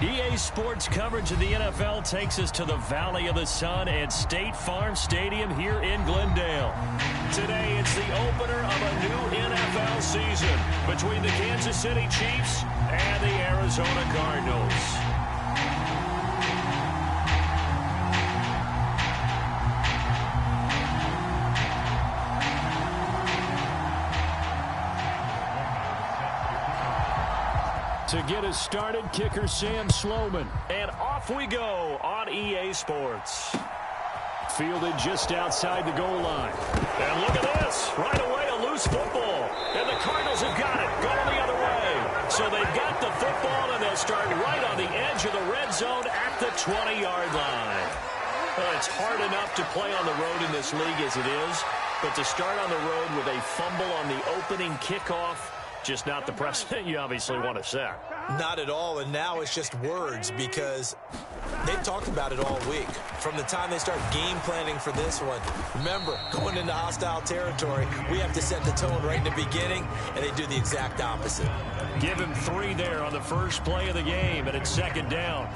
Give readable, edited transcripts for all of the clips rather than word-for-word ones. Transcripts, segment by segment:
EA Sports coverage of the NFL takes us to the Valley of the Sun at State Farm Stadium here in Glendale. Today, it's the opener of a new NFL season between the Kansas City Chiefs and the Arizona Cardinals. To get us started, kicker Sam Sloman. And off we go on EA Sports. Fielded just outside the goal line. And look at this. Right away, a loose football. And the Cardinals have got it. Going the other way. So they've got the football, and they'll start right on the edge of the red zone at the 20-yard line. Well, it's hard enough to play on the road in this league as it is. But to start on the road with a fumble on the opening kickoff, just not the precedent you obviously want to set. Not at all, and now it's just words because they've talked about it all week. From the time they start game planning for this one, remember, going into hostile territory, we have to set the tone right in the beginning, and they do the exact opposite. Give him 3 there on the first play of the game, and it's second down.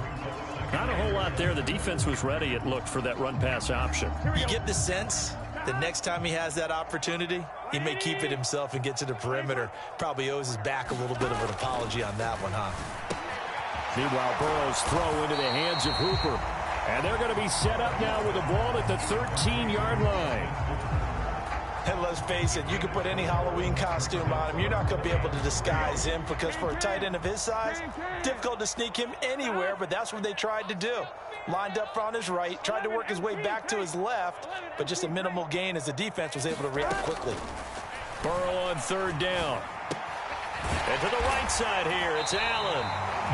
Not a whole lot there. The defense was ready, it looked, for that run-pass option. You get the sense the next time he has that opportunity, he may keep it himself and get to the perimeter. Probably owes his back a little bit of an apology on that one, huh? Meanwhile, Burrow's throw into the hands of Hooper. And they're going to be set up now with the ball at the 13-yard line. And let's face it, you can put any Halloween costume on him. You're not going to be able to disguise him because for a tight end of his size, difficult to sneak him anywhere, but that's what they tried to do. Lined up on his right, tried to work his way back to his left, but just a minimal gain as the defense was able to react quickly. Burrow on third down. And to the right side here, it's Allen.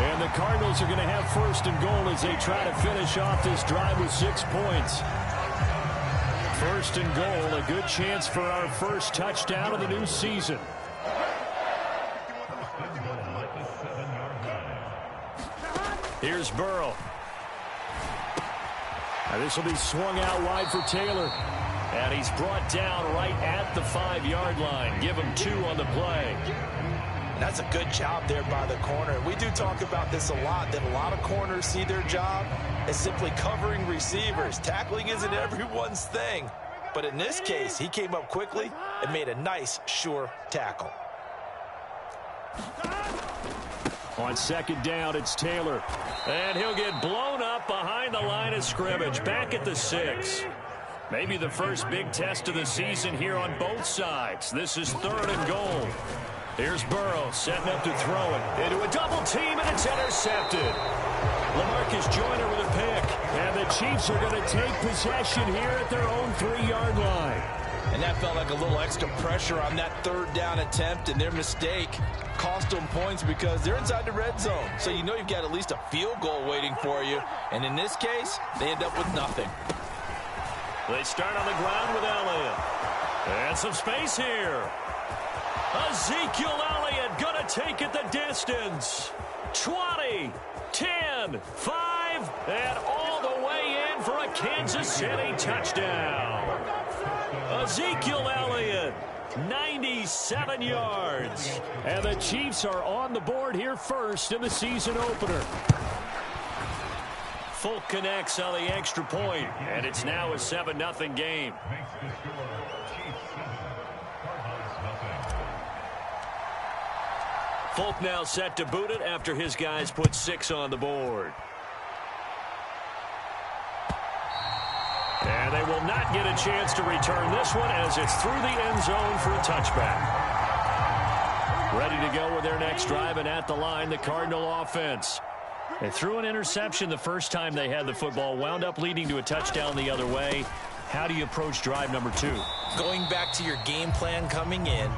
And the Cardinals are going to have first and goal as they try to finish off this drive with 6 points. First and goal, a good chance for our first touchdown of the new season. Here's Burrow. Now this will be swung out wide for Taylor. And he's brought down right at the 5-yard line. Give him 2 on the play. That's a good job there by the corner. We do talk about this a lot, that a lot of corners see their job as simply covering receivers. Tackling isn't everyone's thing. But in this case, he came up quickly and made a nice, sure tackle. On second down, it's Taylor. And he'll get blown up behind the line of scrimmage. Back at the 6. Maybe the first big test of the season here on both sides. This is third and goal. Here's Burrow setting up to throw it into a double team, and it's intercepted. LaMarcus Joyner with a pick. And the Chiefs are going to take possession here at their own 3-yard line. And that felt like a little extra pressure on that third down attempt, and their mistake cost them points because they're inside the red zone. So you know you've got at least a field goal waiting for you. And in this case, they end up with nothing. They start on the ground with Elliott. And some space here. Ezekiel Elliott going to take it the distance. 20, 10, 5, and all the way in for a Kansas City touchdown. Ezekiel Elliott, 97 yards. And the Chiefs are on the board here first in the season opener. Folk connects on the extra point, and it's now a 7-0 game. Folk now set to boot it after his guys put 6 on the board. And they will not get a chance to return this one as it's through the end zone for a touchback. Ready to go with their next drive, and at the line, the Cardinal offense. They threw an interception the first time they had the football, wound up leading to a touchdown the other way. How do you approach drive number 2? Going back to your game plan coming in,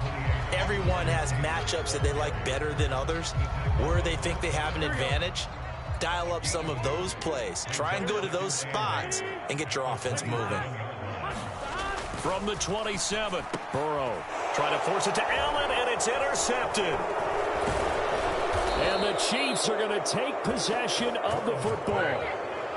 everyone has matchups that they like better than others, where they think they have an advantage. Dial up some of those plays. Try and go to those spots and get your offense moving. From the 27, Burrow trying to force it to Allen, and it's intercepted. And the Chiefs are going to take possession of the football.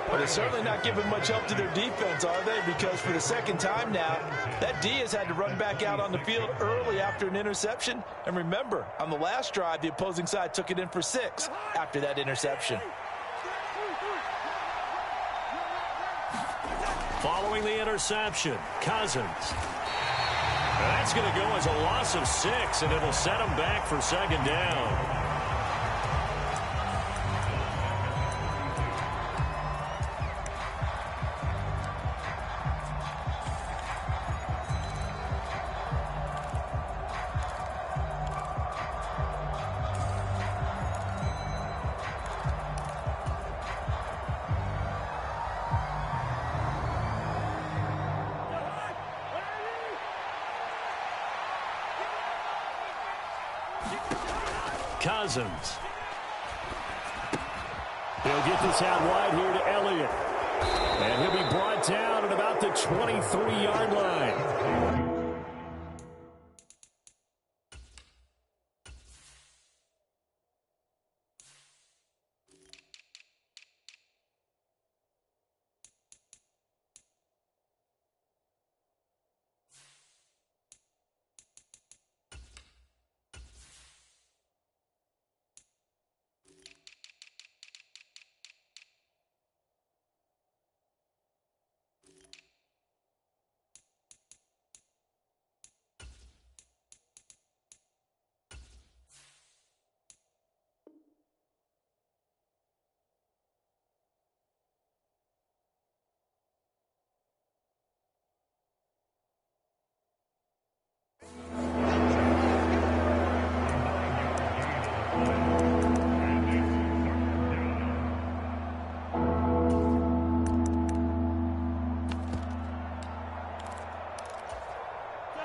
But they're certainly not giving much help to their defense, are they? Because for the second time now, that D has had to run back out on the field early after an interception. And remember, on the last drive, the opposing side took it in for 6 after that interception. Following the interception, Cousins. That's going to go as a loss of 6, and it'll set him back for second down. Cousins. He'll get this out wide here to Elliott. And he'll be brought down at about the 23-yard line.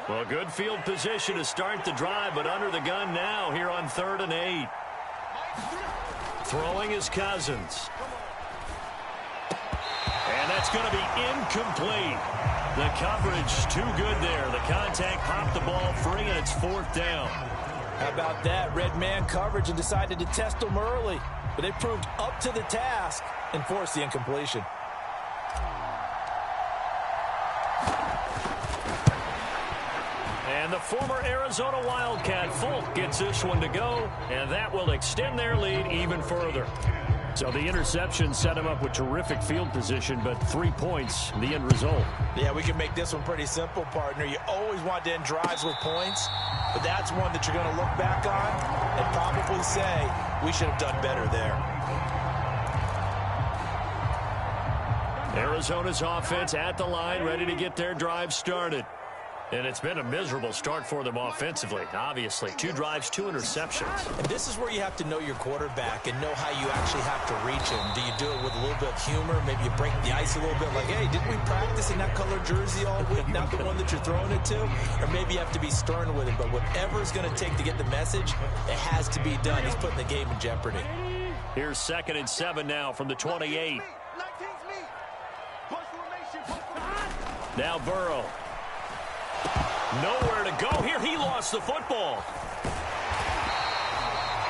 Well, good field position to start the drive, but under the gun now here on 3rd and 8. Throwing is Cousins. And that's going to be incomplete. The coverage too good there. The contact popped the ball free, and it's 4th down. How about that? Red man coverage and decided to test them early. But they proved up to the task and forced the incompletion. And the former Arizona Wildcat Folk gets this one to go, and that will extend their lead even further. So the interception set him up with terrific field position, but 3 points, the end result. Yeah, we can make this one pretty simple, partner. You always want to end drives with points, but that's one that you're going to look back on and probably say, we should have done better there. Arizona's offense at the line, ready to get their drive started. And it's been a miserable start for them offensively, obviously. 2 drives, 2 interceptions. And this is where you have to know your quarterback and know how you actually have to reach him. Do you do it with a little bit of humor? Maybe you break the ice a little bit, like, hey, didn't we practice in that color jersey all week, not the one that you're throwing it to? Or maybe you have to be stern with him. But whatever it's going to take to get the message, it has to be done. He's putting the game in jeopardy. Here's 2nd and 7 now from the 28. Now Burrow. Nowhere to go here. He lost the football.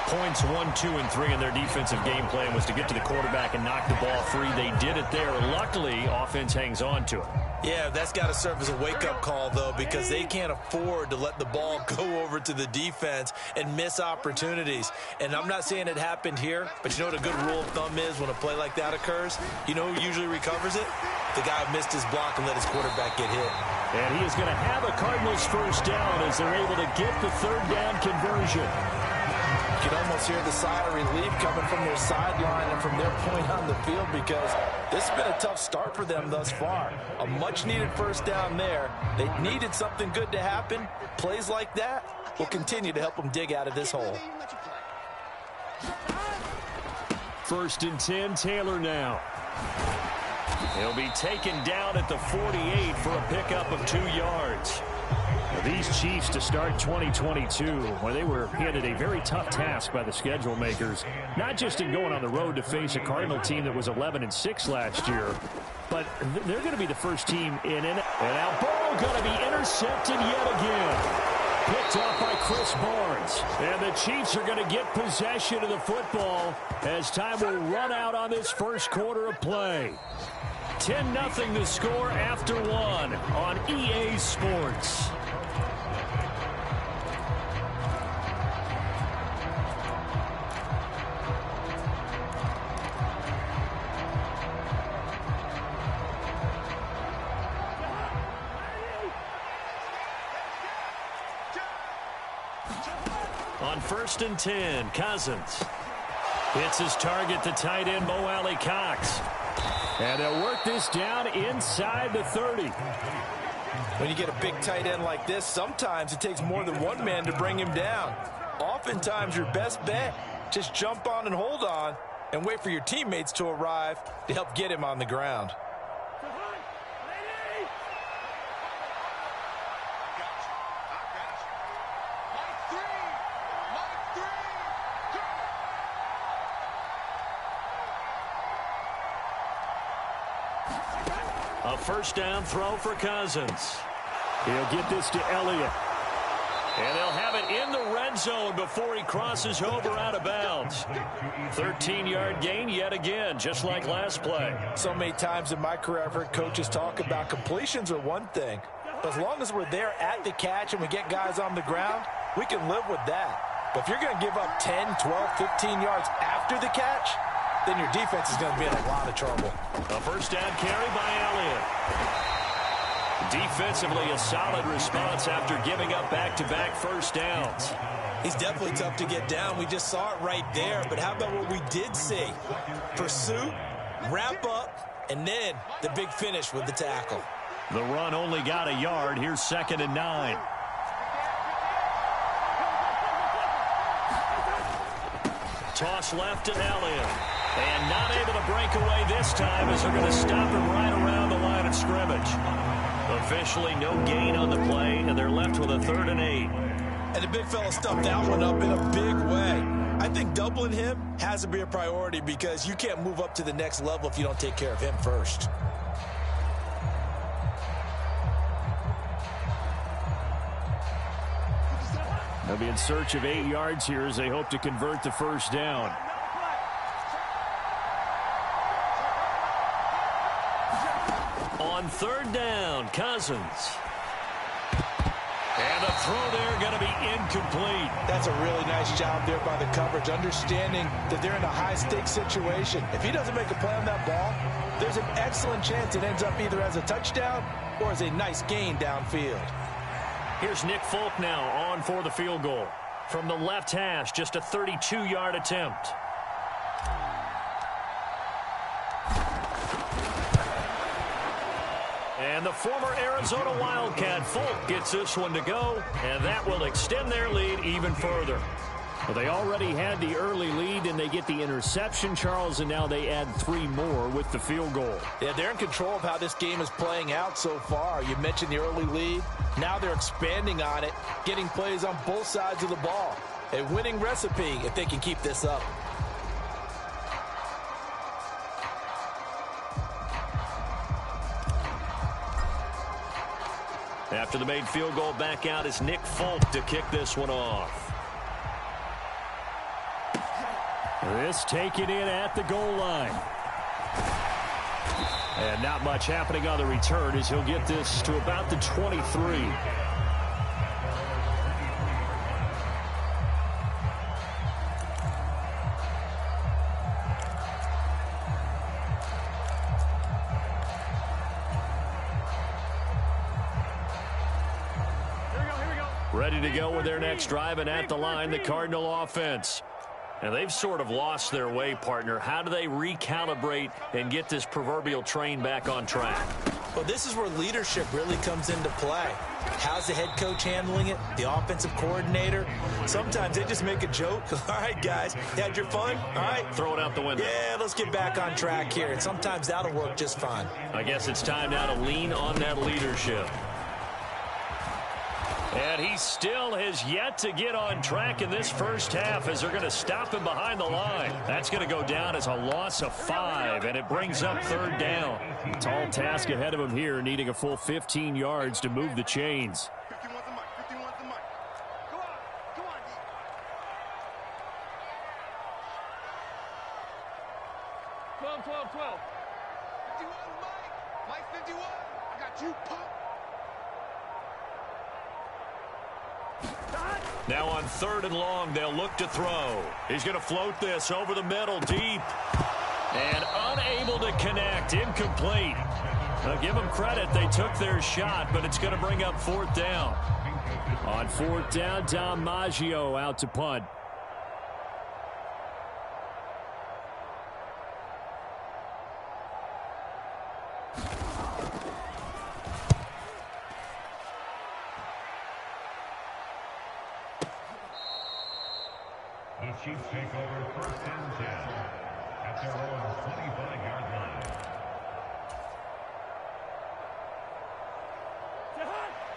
Points 1, 2, and 3 in their defensive game plan was to get to the quarterback and knock the ball free. They did it there. Luckily, offense hangs on to it. Yeah, that's got to serve as a wake-up call, though, because they can't afford to let the ball go over to the defense and miss opportunities. And I'm not saying it happened here, but you know what a good rule of thumb is when a play like that occurs? You know who usually recovers it? The guy who missed his block and let his quarterback get hit. And he is going to have a Cardinals first down as they're able to get the 3rd down conversion. You can almost hear the sigh of relief coming from their sideline and from their point on the field, because this has been a tough start for them thus far. A much-needed first down there. They needed something good to happen. Plays like that will continue to help them dig out of this hole. 1st and 10, Taylor now. He'll be taken down at the 48 for a pickup of 2 yards. These Chiefs to start 2022, where they were handed a very tough task by the schedule makers, not just in going on the road to face a Cardinal team that was 11-6 last year, but they're going to be the first team in it. And now Burrow going to be intercepted yet again. Picked off by Chris Barnes. And the Chiefs are going to get possession of the football as time will run out on this first quarter of play. 10-0 the score after 1 on EA Sports. On 1st and 10, Cousins. Hits his target, the tight end, Mo Alley Cox. And they'll work this down inside the 30. When you get a big tight end like this, sometimes it takes more than one man to bring him down. Oftentimes, your best bet, just jump on and hold on and wait for your teammates to arrive to help get him on the ground. A first down throw for Cousins. He'll get this to Elliott. And they'll have it in the red zone before he crosses over out of bounds. 13-yard gain yet again, just like last play. So many times in my career, I've heard coaches talk about completions are one thing. But as long as we're there at the catch and we get guys on the ground, we can live with that. But if you're going to give up 10, 12, 15 yards after the catch, then your defense is going to be in a lot of trouble. A first down carry by Elliott. Defensively, a solid response after giving up back-to-back first downs. He's definitely tough to get down. We just saw it right there. But how about what we did see? Pursuit, wrap up, and then the big finish with the tackle. The run only got a yard. Here's 2nd and 9. Toss left to Elliott. And not able to break away this time as they're going to stop him right around the line of scrimmage. Officially no gain on the play, and they're left with a 3rd and 8. And the big fella stuffed that one up in a big way. I think doubling him has to be a priority because you can't move up to the next level if you don't take care of him first. They'll be in search of 8 yards here as they hope to convert the first down. On 3rd down, Cousins. And the throw there going to be incomplete. That's a really nice job there by the coverage, understanding that they're in a high-stakes situation. If he doesn't make a play on that ball, there's an excellent chance it ends up either as a touchdown or as a nice gain downfield. Here's Nick Folk now on for the field goal. From the left hash, just a 32-yard attempt. And the former Arizona Wildcat, Folk, gets this one to go, and that will extend their lead even further. Well, they already had the early lead, and they get the interception, Charles, and now they add 3 more with the field goal. Yeah, they're in control of how this game is playing out so far. You mentioned the early lead. Now they're expanding on it, getting plays on both sides of the ball. A winning recipe if they can keep this up. After the made field goal, back out is Nick Folk to kick this one off. This taken in at the goal line. And not much happening on the return as he'll get this to about the 23. Ready to go with their next drive, and at the line, the Cardinal offense. And they've sort of lost their way, partner. How do they recalibrate and get this proverbial train back on track? Well, this is where leadership really comes into play. How's the head coach handling it? The offensive coordinator? Sometimes they just make a joke. All right, guys, you had your fun? All right. Throw it out the window. Yeah, let's get back on track here. And sometimes that'll work just fine. I guess it's time now to lean on that leadership. And he still has yet to get on track in this first half as they're going to stop him behind the line. That's going to go down as a loss of 5, and it brings up 3rd down. Tall task ahead of him here, needing a full 15 yards to move the chains. 12. 51, Mike. Mike 51. I got you, pop. Now on 3rd and long, they'll look to throw. He's going to float this over the middle, deep. And unable to connect, incomplete. Now give them credit, they took their shot, but it's going to bring up 4th down. On fourth down, DiMaggio out to punt. The Chiefs take over first and 10 at their own 25-yard line.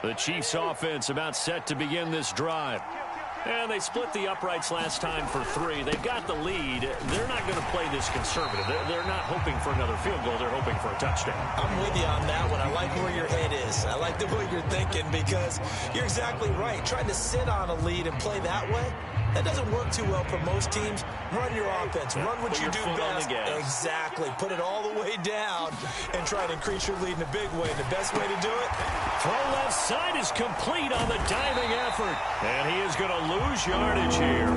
The Chiefs offense about set to begin this drive. And they split the uprights last time for 3. They've got the lead. They're not going to play this conservative. They're not hoping for another field goal. They're hoping for a touchdown. I'm with you on that one. I like where your head is. I like the way you're thinking because you're exactly right. Trying to sit on a lead and play that way, that doesn't work too well for most teams. Run your offense. Run what you do best. Exactly. Put it all the way down and try to increase your lead in a big way. The best way to do it? Throw left side is complete on the diving effort. And he is going to lose yardage here.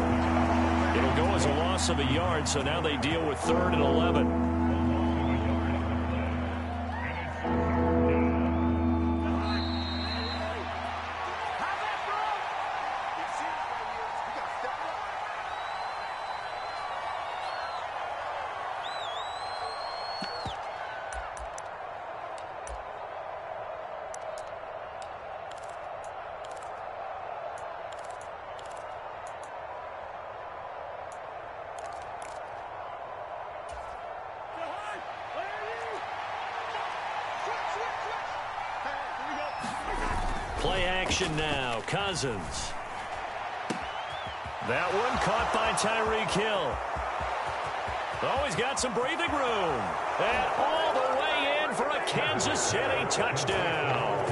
It'll go as a loss of a yard, so now they deal with 3rd and 11. Play action now. Cousins. That one caught by Tyreek Hill. Oh, he's got some breathing room. And all the way in for a Kansas City touchdown.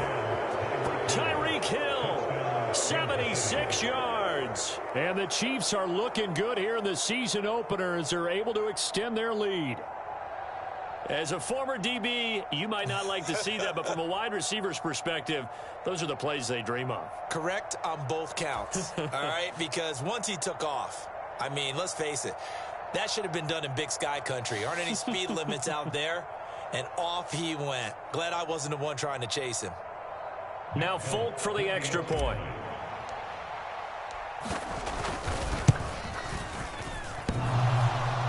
Tyreek Hill, 76 yards. And the Chiefs are looking good here in the season opener as they're able to extend their lead. As a former DB, you might not like to see that, but from a wide receiver's perspective, those are the plays they dream of. Correct on both counts, all right? Because once he took off, I mean, let's face it, that should have been done in Big Sky country. Aren't any speed limits out there? And off he went. Glad I wasn't the one trying to chase him. Now Folk for the extra point.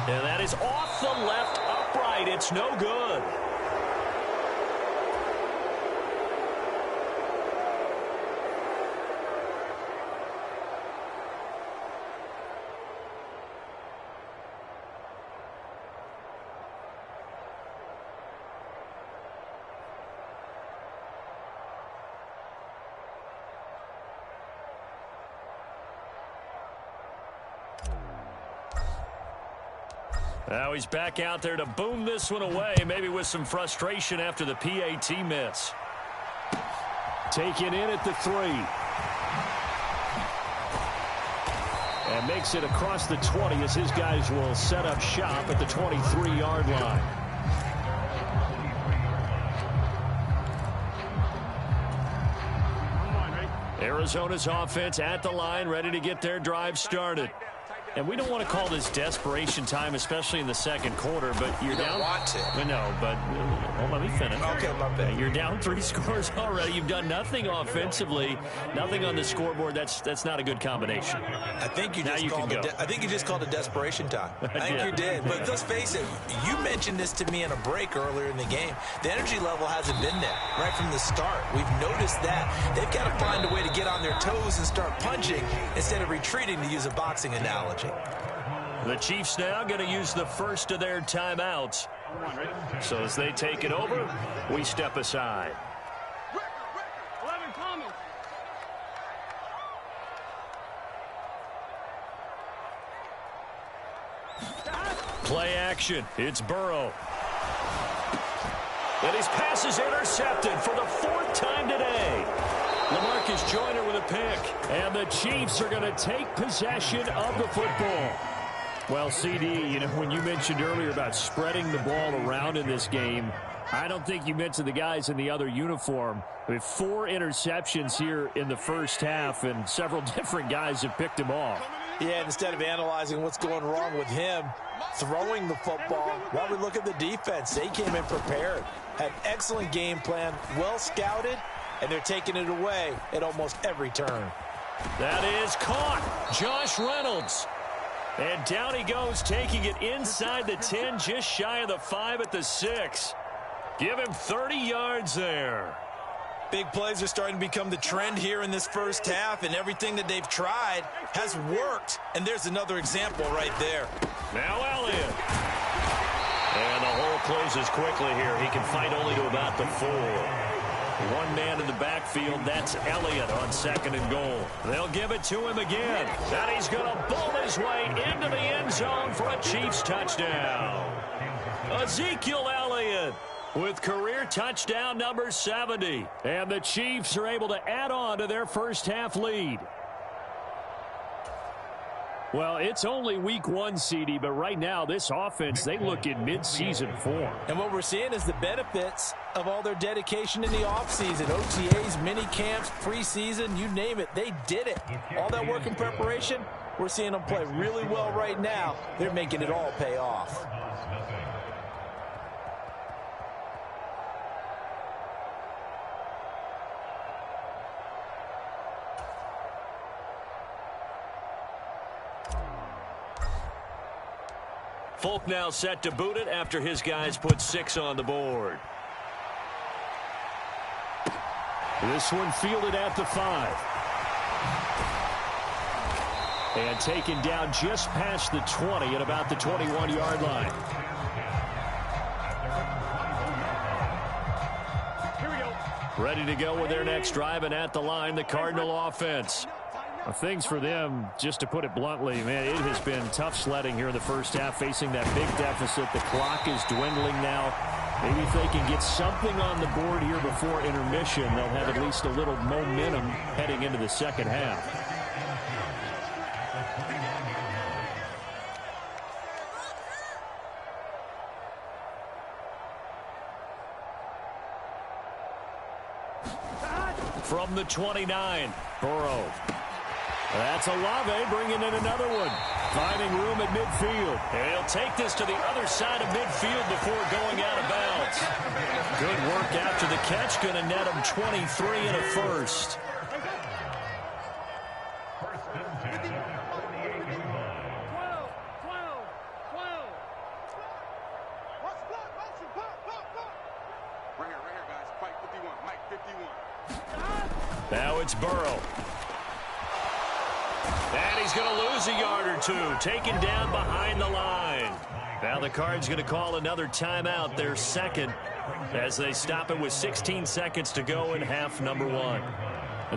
And that is off the left upright. It's no good. Now he's back out there to boom this one away, maybe with some frustration after the PAT miss. Taken in at the 3. And makes it across the 20 as his guys will set up shop at the 23-yard line. Arizona's offense at the line, ready to get their drive started. And we don't want to call this desperation time, especially in the second quarter, but you're down. Want to. No, but well, let me finish. Okay, my bad. You're down 3 scores already. You've done nothing offensively, nothing on the scoreboard. That's not a good combination. I think you just called it desperation time. I think you did. But let's face it, you mentioned this to me in a break earlier in the game. The energy level hasn't been there right from the start. We've noticed that. They've got to find a way to get on their toes and start punching instead of retreating, to use a boxing analogy. The Chiefs now going to use the first of their timeouts. So as they take it over, we step aside. 11 coming. Play action. It's Burrow. And his pass is intercepted for the 4th time today. LaMarcus Joyner with a pick. And the Chiefs are going to take possession of the football. Well, CD, you know, when you mentioned earlier about spreading the ball around in this game, I don't think you mentioned the guys in the other uniform. With 4 interceptions here in the first half, and several different guys have picked him off. Yeah, instead of analyzing what's going wrong with him throwing the football, while we look at the defense, they came in prepared. Had excellent game plan, well scouted, and they're taking it away at almost every turn. That is caught. Josh Reynolds. And down he goes, taking it inside the 10, just shy of the 5 at the 6. Give him 30 yards there. Big plays are starting to become the trend here in this first half, and everything that they've tried has worked. And there's another example right there. Now Elliott. And the hole closes quickly here. He can fight only to about the 4. One man in the backfield, that's Elliott on 2nd and goal. They'll give it to him again. And he's going to bull his way into the end zone for a Chiefs touchdown. Ezekiel Elliott with career touchdown number 70. And the Chiefs are able to add on to their first half lead. Well, it's only week 1, CD, but right now this offense, they look in mid-season form. And what we're seeing is the benefits of all their dedication in the offseason. OTAs, mini camps, preseason, you name it, they did it. All that work in preparation, we're seeing them play really well right now. They're making it all pay off. Folk now set to boot it after his guys put 6 on the board. This one fielded at the 5. And taken down just past the 20 at about the 21-yard line. Here we go. Ready to go with their next drive, and at the line, the Cardinal offense. Things for them, just to put it bluntly, man, it has been tough sledding here in the first half, facing that big deficit. The clock is dwindling now. Maybe if they can get something on the board here before intermission, they'll have at least a little momentum heading into the second half. From the 29, Burrow. That's Olave bringing in another one. Finding room at midfield. And he'll take this to the other side of midfield before going out of bounds. Good work after the catch. Going to net him 23 and a first. Now it's Burrow. And he's going to lose a yard or two. Taken down behind the line. Now the Cards going to call another timeout, their second, as they stop it with 16 seconds to go in half number 1.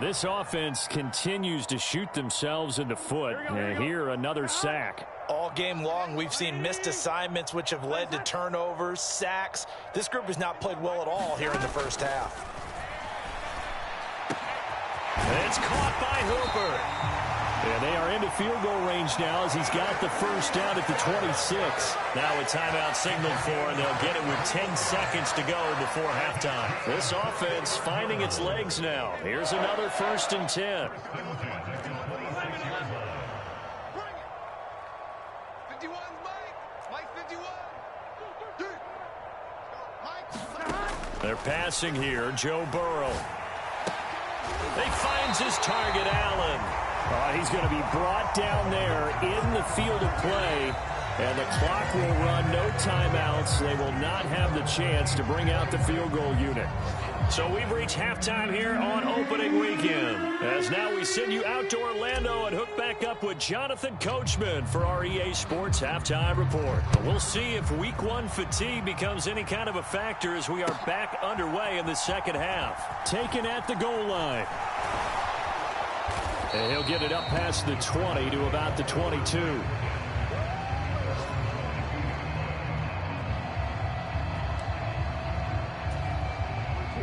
This offense continues to shoot themselves in the foot. And here, another sack. All game long, we've seen missed assignments, which have led to turnovers, sacks. This group has not played well at all here in the first half. It's caught by Hooper. And they are into field goal range now as he's got the first down at the 26. Now a timeout signaled for, and they'll get it with 10 seconds to go before halftime. This offense finding its legs now. Here's another 1st and 10. 51, Mike 51. They're passing here, Joe Burrow. He finds his target, Allen. He's going to be brought down there in the field of play, and the clock will run. No timeouts. They will not have the chance to bring out the field goal unit. So we've reached halftime here on opening weekend, as now we send you out to Orlando and hook back up with Jonathan Coachman for our EA Sports Halftime Report. We'll see if Week 1 fatigue becomes any kind of a factor as we are back underway in the second half. Taken at the goal line. And he'll get it up past the 20 to about the 22.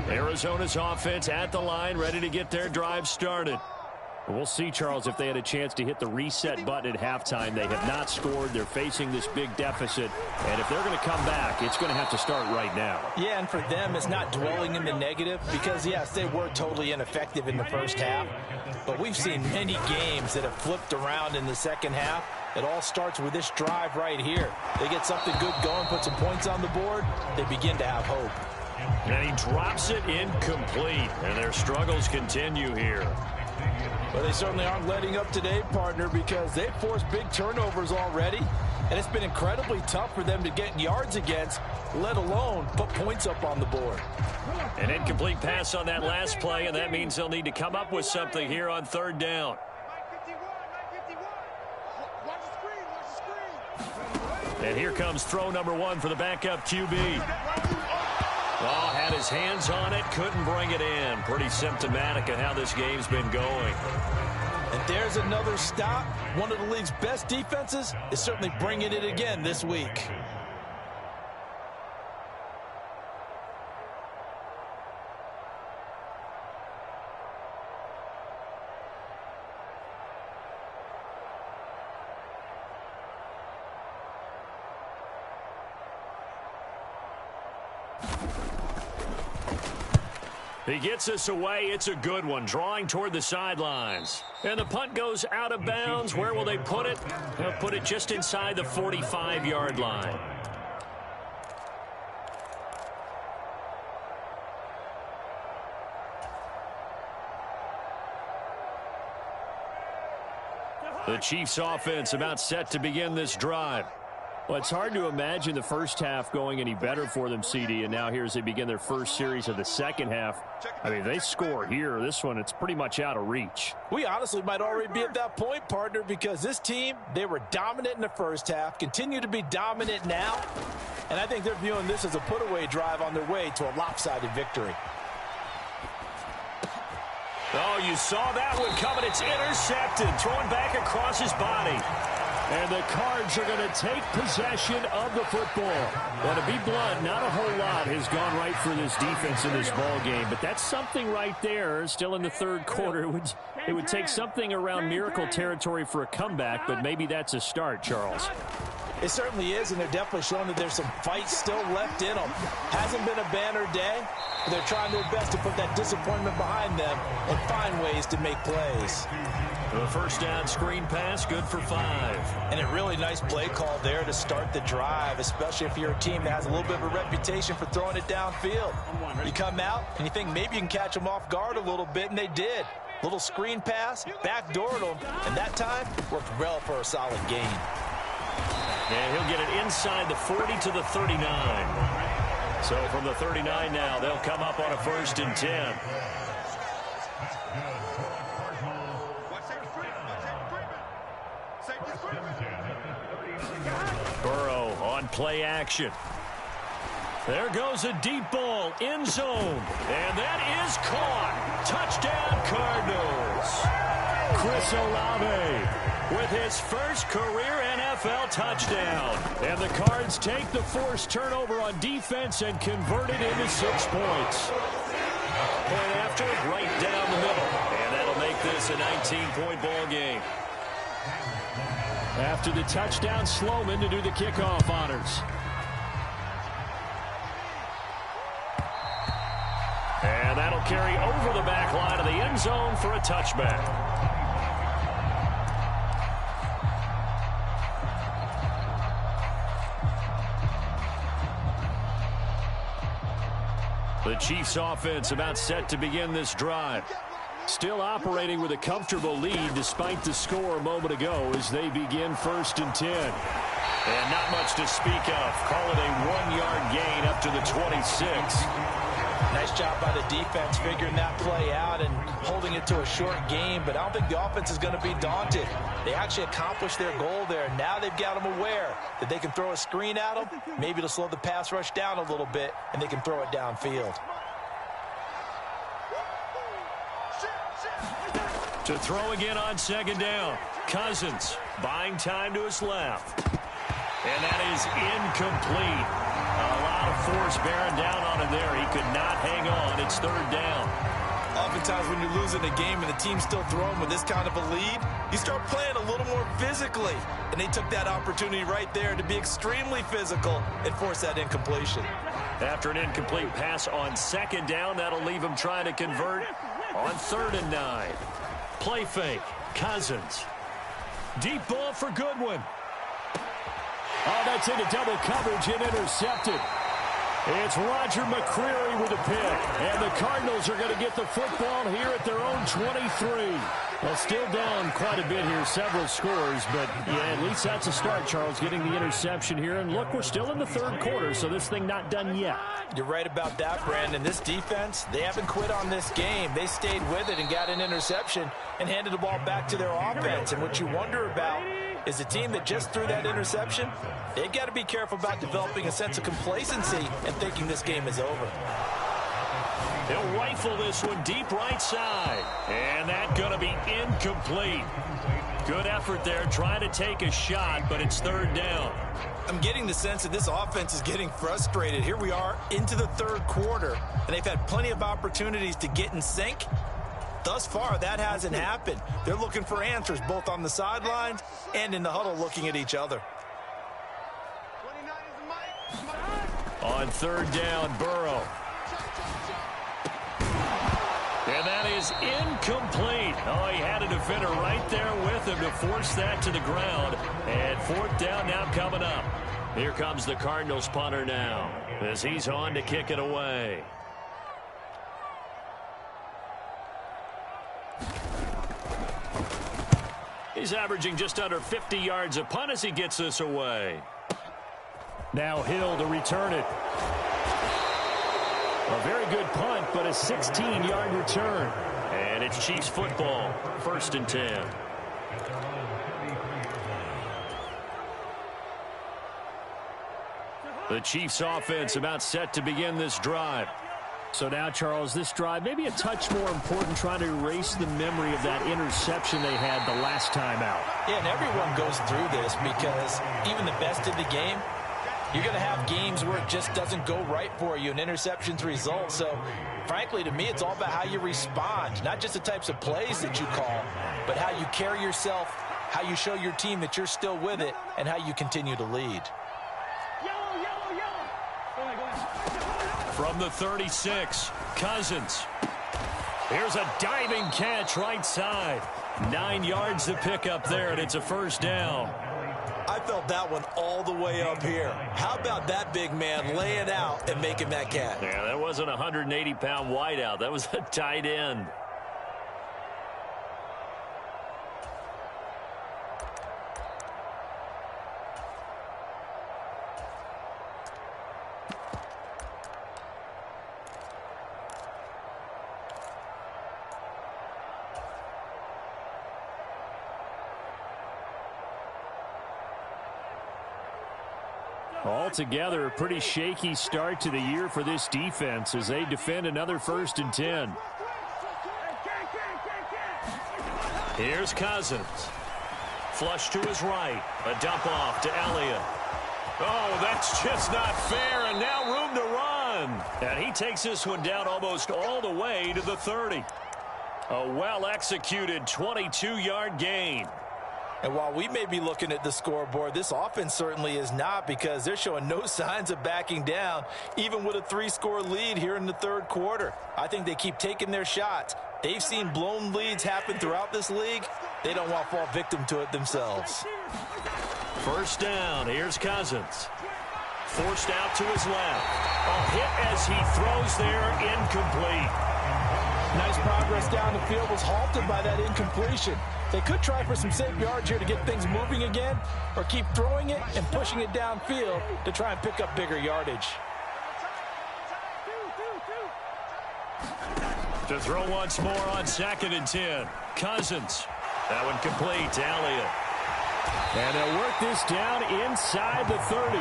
Arizona's offense at the line, ready to get their drive started. We'll see, Charles, if they had a chance to hit the reset button at halftime. They have not scored. They're facing this big deficit. And if they're going to come back, it's going to have to start right now. Yeah, and for them, it's not dwelling in the negative because, yes, they were totally ineffective in the first half. But we've seen many games that have flipped around in the second half. It all starts with this drive right here. They get something good going, put some points on the board, they begin to have hope. And he drops it incomplete. And their struggles continue here. Well, they certainly aren't letting up today, partner, because they've forced big turnovers already. And it's been incredibly tough for them to get yards against, let alone put points up on the board. An incomplete pass on that last play, and that means they'll need to come up with something here on third down. And here comes throw number one for the backup QB. Oh, had his hands on it, couldn't bring it in. Pretty symptomatic of how this game's been going. And there's another stop. One of the league's best defenses is certainly bringing it again this week. He gets us away. It's a good one, drawing toward the sidelines. And the punt goes out of bounds. Where will they put it? They'll put it just inside the 45-yard line. The Chiefs' offense about set to begin this drive. Well, it's hard to imagine the first half going any better for them, CD, and now here as they begin their first series of the second half. I mean, they score here. This one, it's pretty much out of reach. We honestly might already be at that point, partner, because this team, they were dominant in the first half, continue to be dominant now, and I think they're viewing this as a put-away drive on their way to a lopsided victory. Oh, you saw that one coming. It's intercepted, thrown back across his body. And the Cards are going to take possession of the football. Well, to be blunt, not a whole lot has gone right for this defense in this ball game, but that's something right there. Still in the third quarter, it would take something around miracle territory for a comeback, but maybe that's a start, Charles. It certainly is, and they're definitely showing that there's some fight still left in them. Hasn't been a banner day, but they're trying their best to put that disappointment behind them and find ways to make plays. The first down screen pass, good for 5. And a really nice play call there to start the drive, especially if you're a team that has a little bit of a reputation for throwing it downfield. You come out and you think maybe you can catch them off guard a little bit, and they did. Little screen pass, backdoored them, and that time worked well for a solid gain. And he'll get it inside the 40 to the 39. So from the 39 now, they'll come up on a 1st and 10. Burrow on play action. There goes a deep ball, end zone. And that is caught. Touchdown, Cardinals. Chris Olave with his first career NFL touchdown. And the Cards take the forced turnover on defense and convert it into 6 points. Point after, right down the middle. And that'll make this a 19-point ball game. After the touchdown, Sloman to do the kickoff honors. And that'll carry over the back line of the end zone for a touchback. The Chiefs' offense about set to begin this drive. Still operating with a comfortable lead despite the score a moment ago as they begin 1st and 10. And not much to speak of. Call it a 1-yard gain up to the 26. Nice job by the defense figuring that play out and holding it to a short game, but I don't think the offense is going to be daunted. They actually accomplished their goal there. Now they've got them aware that they can throw a screen at them, maybe to slow the pass rush down a little bit, and they can throw it downfield. To throw again on 2nd down. Cousins buying time to his left. And that is incomplete. A lot of force bearing down on him there. He could not hang on. It's 3rd down. Oftentimes when you're losing a game and the team's still throwing with this kind of a lead, you start playing a little more physically. And they took that opportunity right there to be extremely physical and force that incompletion. After an incomplete pass on 2nd down, that'll leave him trying to convert on 3rd and 9. Play fake. Cousins. Deep ball for Goodwin. Oh, that's into double coverage and intercepted. It's Roger McCreary with a pick. And the Cardinals are going to get the football here at their own 23. Well, still down quite a bit here, several scores. But, yeah, at least that's a start, Charles, getting the interception here. And, look, we're still in the third quarter, so this thing not done yet. You're right about that, Brandon. This defense, they haven't quit on this game. They stayed with it and got an interception and handed the ball back to their offense. And what you wonder about is a team that just threw that interception, they've got to be careful about developing a sense of complacency and thinking this game is over. He'll rifle this one deep right side. And that's going to be incomplete. Good effort there, trying to take a shot, but it's third down. I'm getting the sense that this offense is getting frustrated. Here we are into the third quarter, and they've had plenty of opportunities to get in sync. Thus far, that hasn't happened. They're looking for answers both on the sidelines and in the huddle looking at each other. On third down, Burrow. And that is incomplete. Oh, he had a defender right there with him to force that to the ground. And fourth down now coming up. Here comes the Cardinals punter now as he's on to kick it away. He's averaging just under 50 yards a punt as he gets this away. Now Hill to return it. A very good punt, but a 16-yard return. And it's Chiefs football, 1st and 10. The Chiefs offense about set to begin this drive. So now, Charles, this drive maybe a touch more important, trying to erase the memory of that interception they had the last time out. Yeah, and everyone goes through this because even the best in the game, you're going to have games where it just doesn't go right for you, and interceptions result. So, frankly, to me, it's all about how you respond, not just the types of plays that you call, but how you carry yourself, how you show your team that you're still with it, and how you continue to lead. From the 36, Cousins. Here's a diving catch right side. 9 yards to pick up there, and it's a first down. I felt that one all the way up here. How about that big man laying out and making that catch? Yeah, that wasn't a 180-pound wideout. That was a tight end. Altogether, a pretty shaky start to the year for this defense as they defend another 1st and 10. Here's Cousins. Flush to his right. A dump off to Elliott. Oh, that's just not fair, and now room to run. And he takes this one down almost all the way to the 30. A well-executed 22-yard gain. And while we may be looking at the scoreboard, this offense certainly is not, because they're showing no signs of backing down, even with a 3-score lead here in the third quarter. I think they keep taking their shots. They've seen blown leads happen throughout this league. They don't want to fall victim to it themselves. First down. Here's Cousins. Forced out to his left. A hit as he throws there, incomplete. Nice progress down the field was halted by that incompletion. They could try for some safe yards here to get things moving again, or keep throwing it and pushing it downfield to try and pick up bigger yardage. To throw once more on 2nd and 10. Cousins. That one complete to Elliott. And they'll work this down inside the 30.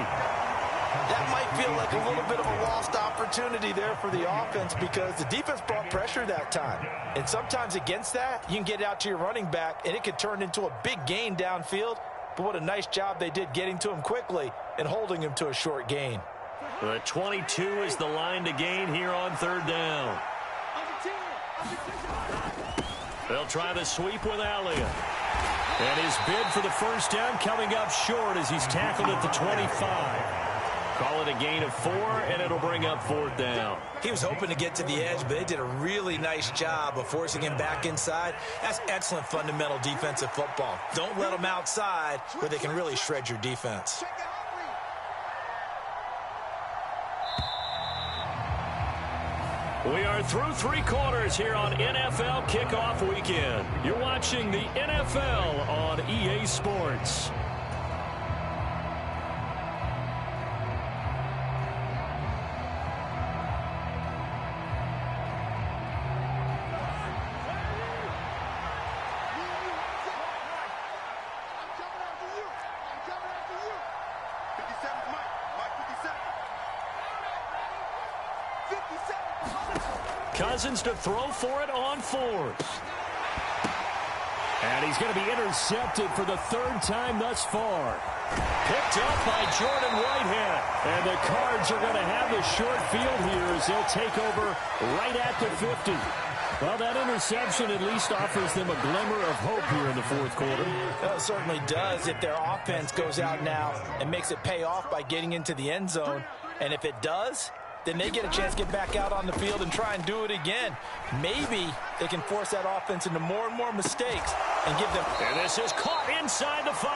That might feel like a little bit of a lost opportunity there for the offense, because the defense brought pressure that time. And sometimes against that, you can get out to your running back, and it could turn into a big gain downfield. But what a nice job they did getting to him quickly and holding him to a short gain. The 22 is the line to gain here on third down. They'll try the sweep with Elliott. And his bid for the first down coming up short as he's tackled at the 25. Call it a gain of 4, and it'll bring up fourth down. He was hoping to get to the edge, but they did a really nice job of forcing him back inside. That's excellent fundamental defensive football. Don't let them outside where they can really shred your defense. We are through 3 quarters here on NFL Kickoff Weekend. You're watching the NFL on EA Sports. Cousins to throw for it on 4th. And he's going to be intercepted for the 3rd time thus far. Picked up by Jordan Whitehead. And the Cards are going to have the short field here as they'll take over right at the 50. Well, that interception at least offers them a glimmer of hope here in the 4th quarter. Well, it certainly does if their offense goes out now and makes it pay off by getting into the end zone. And if it does, then they get a chance to get back out on the field and try and do it again. Maybe they can force that offense into more and more mistakes and give them... And this is caught inside the 5.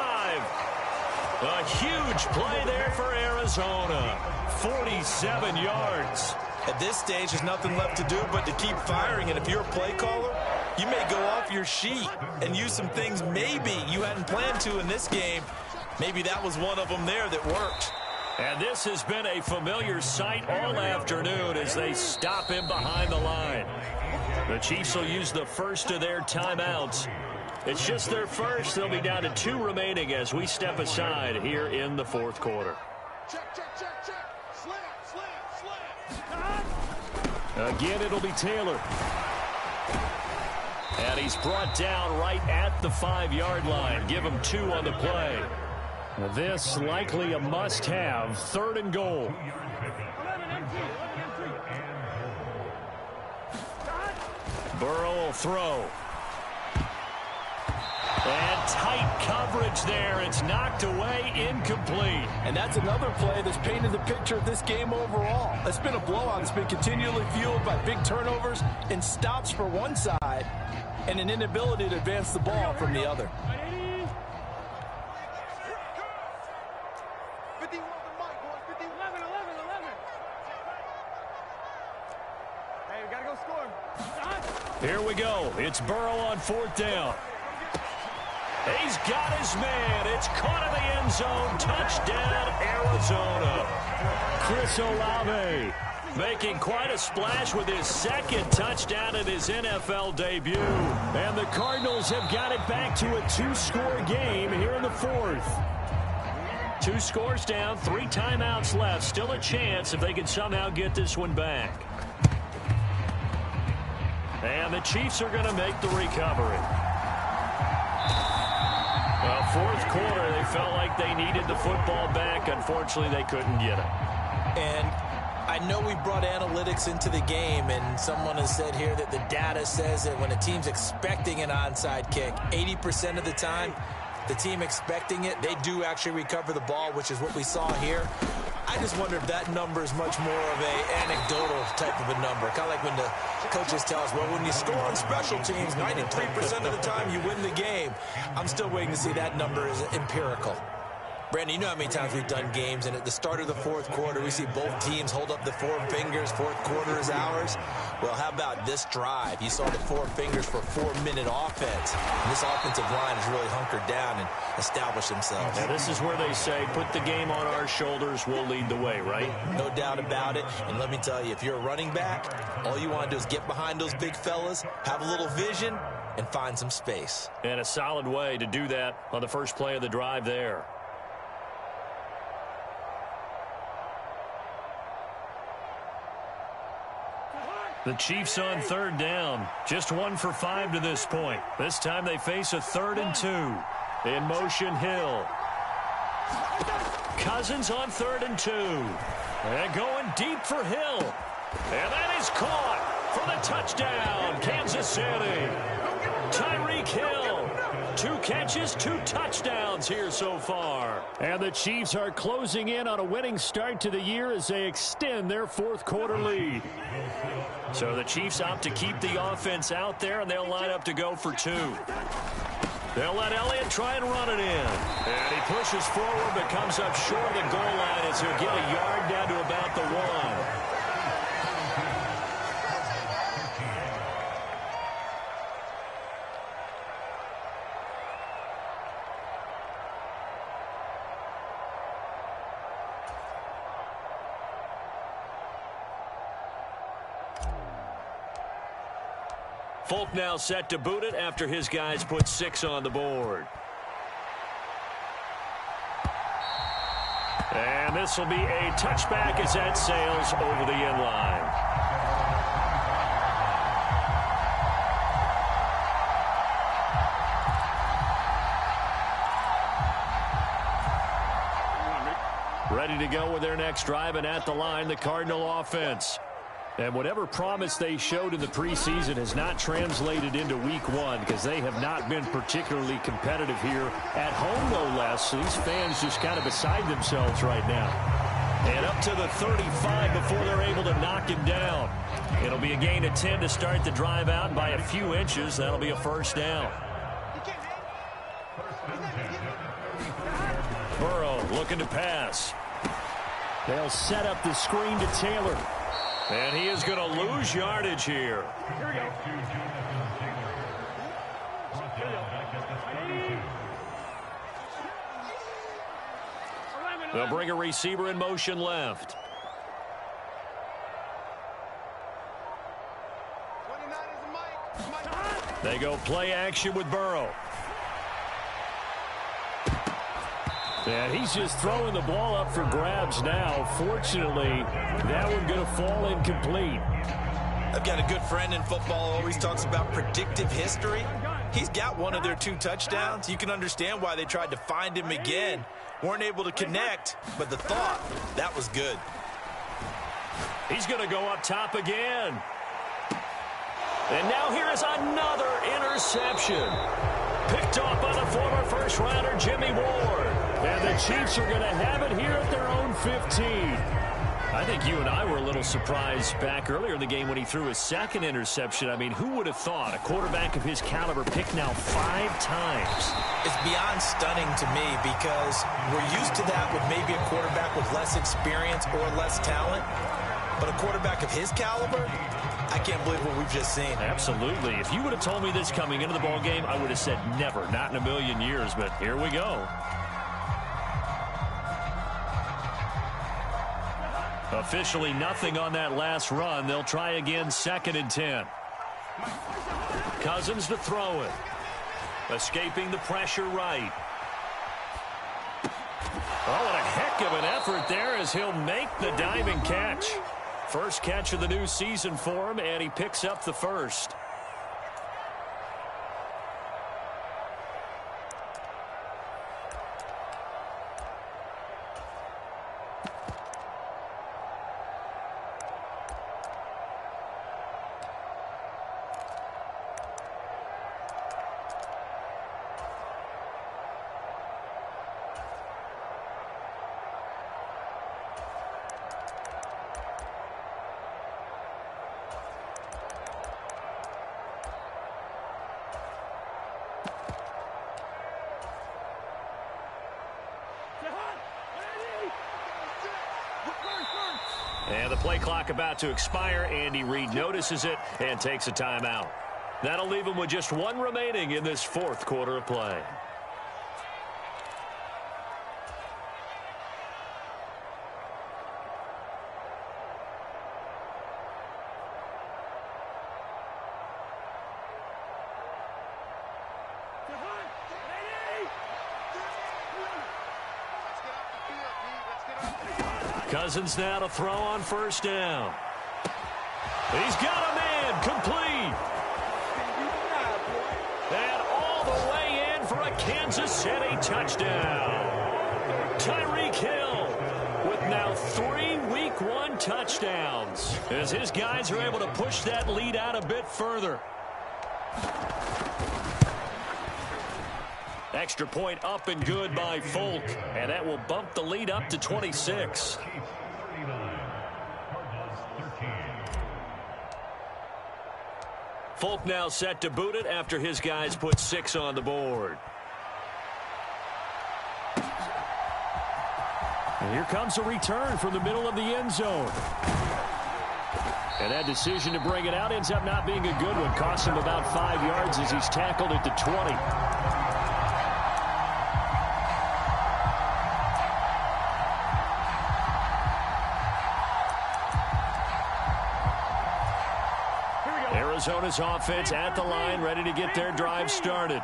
A huge play there for Arizona. 47 yards. At this stage, there's nothing left to do but to keep firing. And if you're a play caller, you may go off your sheet and use some things maybe you hadn't planned to in this game. Maybe that was one of them there that worked. And this has been a familiar sight all afternoon as they stop him behind the line. The Chiefs will use the first of their timeouts. It's just their first. They'll be down to 2 remaining as we step aside here in the 4th quarter. Check, check, check, check. Slam. Again, it'll be Taylor. And he's brought down right at the 5-yard line. Give him 2 on the play. This likely a must-have. 3rd and goal. Burrow will throw. And tight coverage there. It's knocked away, incomplete. And that's another play that's painted the picture of this game overall. It's been a blowout. It's been continually fueled by big turnovers and stops for one side and an inability to advance the ball from the other. Here we go. It's Burrow on 4th down. He's got his man. It's caught in the end zone. Touchdown, Arizona. Chris Olave making quite a splash with his 2nd touchdown in his NFL debut. And the Cardinals have got it back to a 2-score game here in the 4th. 2 scores down, 3 timeouts left. Still a chance if they can somehow get this one back. And the Chiefs are going to make the recovery. Well, 4th quarter, they felt like they needed the football back. Unfortunately, they couldn't get it. And I know we brought analytics into the game, and someone has said here that the data says that when a team's expecting an onside kick, 80% of the time, the team expecting it, they do actually recover the ball, which is what we saw here. I just wonder if that number is much more of a anecdotal type of a number. Kind of like when the coaches tell us, well, when you score on special teams, 93% of the time you win the game. I'm still waiting to see that number is empirical. Brandon, you know how many times we've done games, and at the start of the 4th quarter, we see both teams hold up the 4 fingers, 4th quarter is ours. Well, how about this drive? You saw the 4 fingers for 4-minute offense. And this offensive line has really hunkered down and established themselves. Now, this is where they say, put the game on our shoulders, we'll lead the way, right? No doubt about it. And let me tell you, if you're a running back, all you want to do is get behind those big fellas, have a little vision, and find some space. And a solid way to do that on the first play of the drive there. The Chiefs on 3rd down. Just 1 for 5 to this point. This time they face a 3rd and 2. In motion, Hill. Cousins on 3rd and 2. And going deep for Hill. And that is caught for the touchdown, Kansas City. Tyreek Hill. 2 catches, 2 touchdowns here so far. And the Chiefs are closing in on a winning start to the year as they extend their 4th quarter lead. So the Chiefs opt to keep the offense out there, and they'll line up to go for 2. They'll let Elliott try and run it in. And he pushes forward but comes up short of the goal line as he'll get a yard down to about the 1. Folk now set to boot it after his guys put 6 on the board. And this will be a touchback as that sails over the end line. Ready to go with their next drive, and at the line, the Cardinal offense. And whatever promise they showed in the preseason has not translated into week 1 because they have not been particularly competitive here at home, no less. So these fans just kind of beside themselves right now. And up to the 35 before they're able to knock him down. It'll be a gain of 10 to start the drive out by a few inches. That'll be a first down. Burrow looking to pass. They'll set up the screen to Taylor. And he is going to lose yardage here. Here we go. They'll bring a receiver in motion left. 29 is Mike. They go play action with Burrow. And he's just throwing the ball up for grabs now. Fortunately, that one going to fall incomplete. I've got a good friend in football who always talks about predictive history. He's got one of their 2 touchdowns. You can understand why they tried to find him again. Weren't able to connect, but the thought, that was good. He's going to go up top again. And now here is another interception. Picked off by the former first-rounder Jimmy Ward. And the Chiefs are going to have it here at their own 15. I think you and I were a little surprised back earlier in the game when he threw his second interception. I mean, who would have thought a quarterback of his caliber picked now 5 times? It's beyond stunning to me because we're used to that with maybe a quarterback with less experience or less talent. But a quarterback of his caliber, I can't believe what we've just seen. Absolutely. If you would have told me this coming into the ballgame, I would have said never, not in a million years. But here we go. Officially nothing on that last run. They'll try again, 2nd and 10. Cousins to throw it. Escaping the pressure right. Oh, what a heck of an effort there as he'll make the diving catch. First catch of the new season for him, and he picks up the first. And the play clock about to expire. Andy Reid notices it and takes a timeout. That'll leave him with just 1 remaining in this 4th quarter of play. Cousins now to throw on first down. He's got a man, complete. And all the way in for a Kansas City touchdown. Tyreek Hill with now 3 Week 1 touchdowns as his guys are able to push that lead out a bit further. Extra point up and good by Folk, and that will bump the lead up to 26. Folk now set to boot it after his guys put 6 on the board. And here comes a return from the middle of the end zone. And that decision to bring it out ends up not being a good one. Costs him about 5 yards as he's tackled at the 20. Arizona's offense at the line, ready to get their drive started.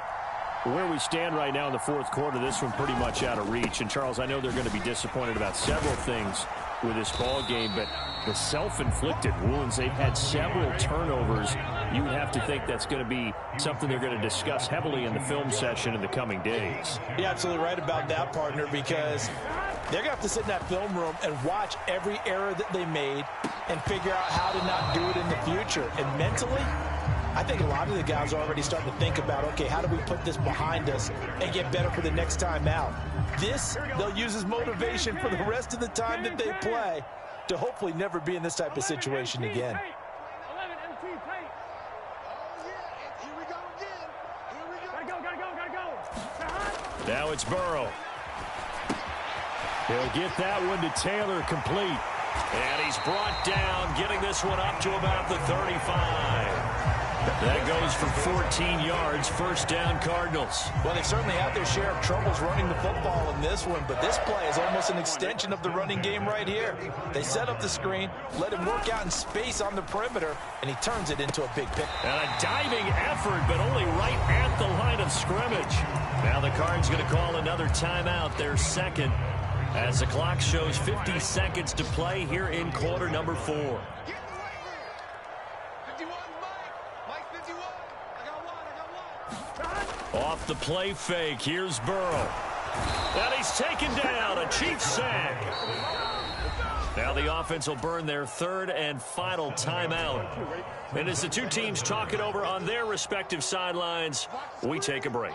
Where we stand right now in the fourth quarter, this one pretty much out of reach. And, Charles, I know they're going to be disappointed about several things with this ball game, but the self-inflicted wounds, they've had several turnovers. You would have to think that's going to be something they're going to discuss heavily in the film session in the coming days. You're absolutely right about that, partner, because they're going to have to sit in that film room and watch every error that they made and figure out how to not do it in the future. And mentally, I think a lot of the guys are already starting to think about, okay, how do we put this behind us and get better for the next time out? This, they'll use as motivation for the rest of the time that they play to hopefully never be in this type of situation again. Now it's Burrow. He'll get that one to Taylor, complete. And he's brought down, getting this one up to about the 35. That goes for 14 yards, first down Cardinals. Well, they certainly had their share of troubles running the football in this one, but this play is almost an extension of the running game right here. They set up the screen, let him work out in space on the perimeter, and he turns it into a big pick. And a diving effort, but only right at the line of scrimmage. Now the Cards going to call another timeout, their second, as the clock shows 50 seconds to play here in quarter number 4. Off the play fake, here's Burrow. And he's taken down, a Chiefs sack. Now the offense will burn their third and final timeout. And as the two teams talk it over on their respective sidelines, we take a break.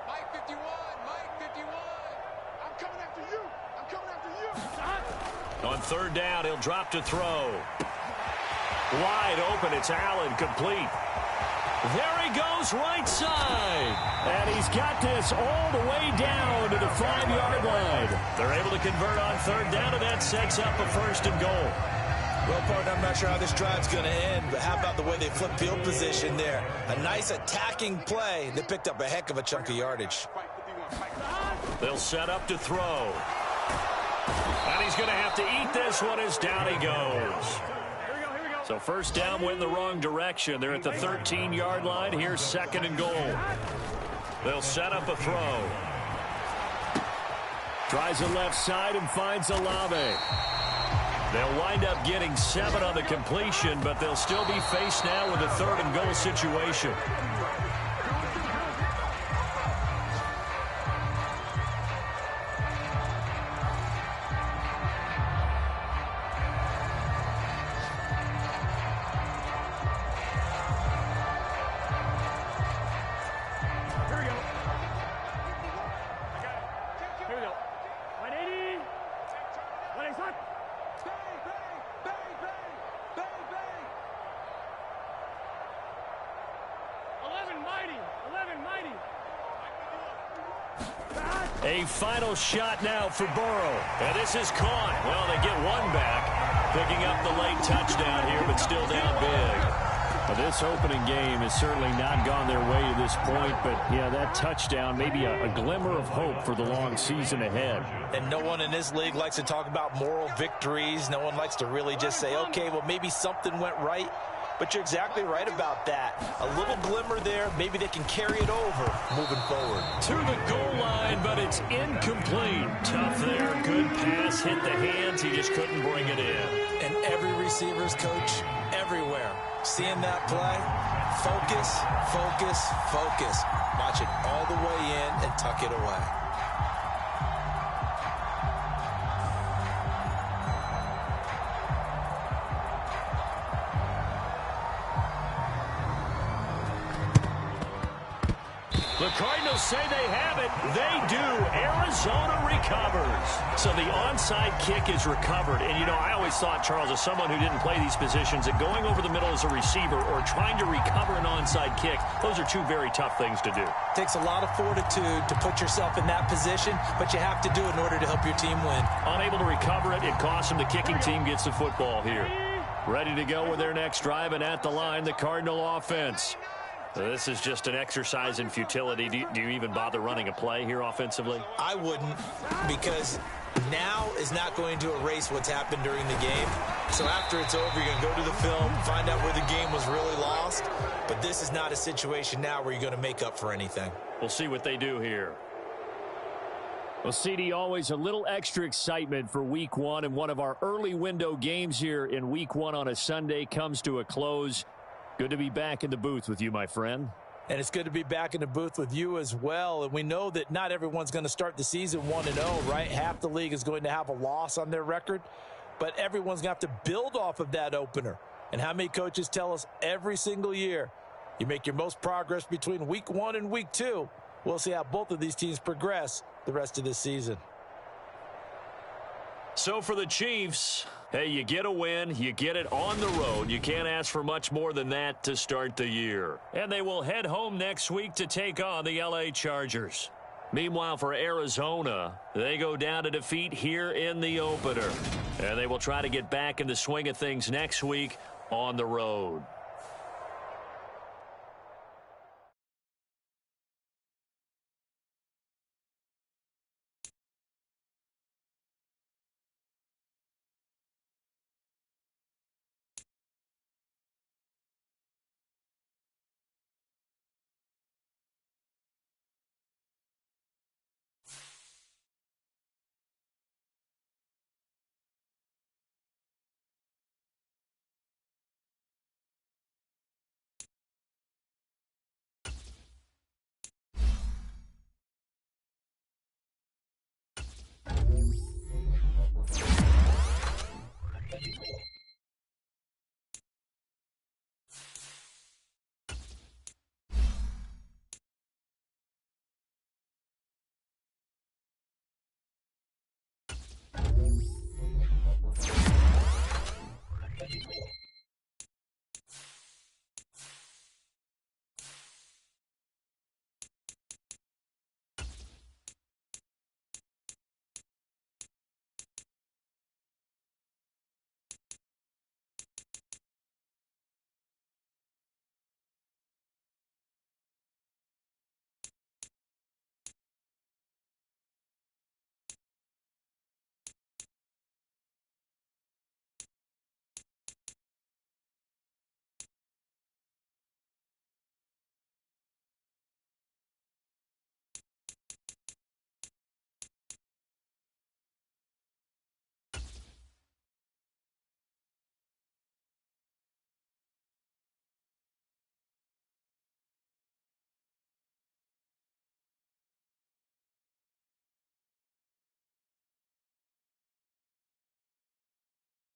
Mike 51, Mike 51. I'm coming after you. I'm coming after you. On third down, he'll drop to throw. Wide open, it's Allen, complete. There he goes, right side. And he's got this all the way down to the 5-yard line. They're able to convert on third down, and that sets up a first and goal. Well, partner, I'm not sure how this drive's going to end, but how about the way they flip field position there? A nice attacking play. They picked up a heck of a chunk of yardage. They'll set up to throw. And he's going to have to eat this one as down he goes. So first down went in the wrong direction. They're at the 13-yard line. Here's second and goal. They'll set up a throw. Tries the left side and finds Olave. They'll wind up getting 7 on the completion, but they'll still be faced now with a third and goal situation. A final shot now for Burrow. And this is caught. Well, they get one back. Picking up the late touchdown here, but still down big. Well, this opening game has certainly not gone their way to this point, but, yeah, that touchdown, maybe a glimmer of hope for the long season ahead. And no one in this league likes to talk about moral victories. No one likes to really just say, okay, well, maybe something went right. But you're exactly right about that. A little glimmer there. Maybe they can carry it over moving forward. To the goal line, but it's incomplete. Tough there. Good pass. Hit the hands. He just couldn't bring it in. And every receiver's coach everywhere. Seeing that play, focus, focus, focus. Watch it all the way in and tuck it away. The Cardinals say they have it. They do. Arizona recovers. So the onside kick is recovered. And, you know, I always thought, Charles, as someone who didn't play these positions, that going over the middle as a receiver or trying to recover an onside kick, those are two very tough things to do. Takes a lot of fortitude to put yourself in that position, but you have to do it in order to help your team win. Unable to recover it, it costs them. The kicking team gets the football here. Ready to go with their next drive, and at the line, the Cardinal offense. This is just an exercise in futility. Do you even bother running a play here offensively? I wouldn't, because now is not going to erase what's happened during the game. So after it's over, you're going to go to the film, find out where the game was really lost. But this is not a situation now where you're going to make up for anything. We'll see what they do here. Well, CD, always a little extra excitement for Week 1, and one of our early window games here in Week 1 on a Sunday comes to a close. Good to be back in the booth with you, my friend. And it's good to be back in the booth with you as well. And we know that not everyone's going to start the season 1-0, right? Half the league is going to have a loss on their record, but everyone's going to have to build off of that opener. And how many coaches tell us every single year, you make your most progress between Week 1 and Week 2. We'll see how both of these teams progress the rest of this season. So for the Chiefs, hey, you get a win, you get it on the road. You can't ask for much more than that to start the year. And they will head home next week to take on the LA Chargers. Meanwhile, for Arizona, they go down to defeat here in the opener. And they will try to get back in the swing of things next week on the road.